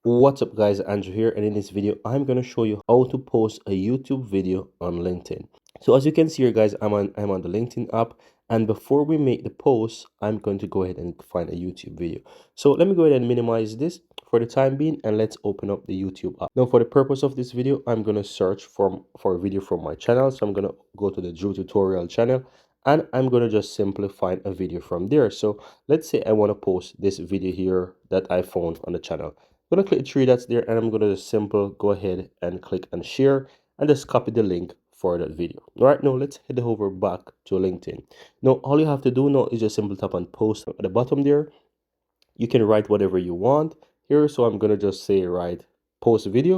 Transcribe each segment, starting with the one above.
What's up guys, Andrew here, and in this video I'm going to show you how to post a YouTube video on LinkedIn. So as you can see here guys, I'm on the LinkedIn app, and before we make the post I'm going to go ahead and find a YouTube video. So let me go ahead and minimize this for the time being, and let's open up the YouTube app. Now for the purpose of this video, I'm going to search for a video from my channel. So I'm going to go to the Drew tutorial channel, and I'm going to just simply find a video from there. So let's say I want to post this video here that I found on the channel. I'm going to click the three dots there, and I'm going to just simple go ahead and click and share and just copy the link for that video. All right, now let's head over back to LinkedIn. Now all you have to do now is just simply tap on post at the bottom there. You can write whatever you want here, so I'm going to just say write post video.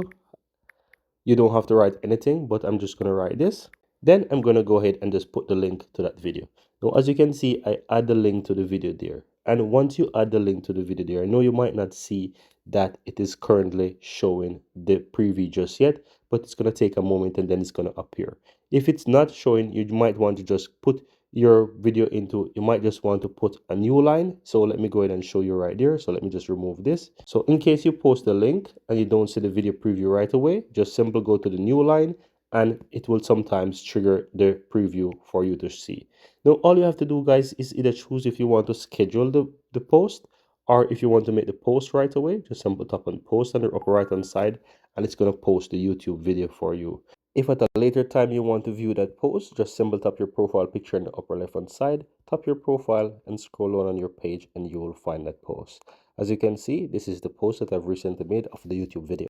You don't have to write anything, but I'm just going to write this. Then I'm going to go ahead and just put the link to that video. Now, as you can see, I add the link to the video there. And once you add the link to the video there, I know you might not see that it is currently showing the preview just yet, but it's going to take a moment and then it's going to appear. If it's not showing, you might want to just put your video into, you might just want to put a new line. So let me go ahead and show you right there. So let me just remove this. So in case you post the link and you don't see the video preview right away, just simply go to the new line, and it will sometimes trigger the preview for you to see. Now all you have to do guys is either choose if you want to schedule the post, or if you want to make the post right away, just simply tap on post on the upper right hand side, and it's going to post the YouTube video for you. If at a later time you want to view that post, just simply tap your profile picture in the upper left hand side, tap your profile and scroll on your page, and you will find that post. As you can see, this is the post that I've recently made of the YouTube video.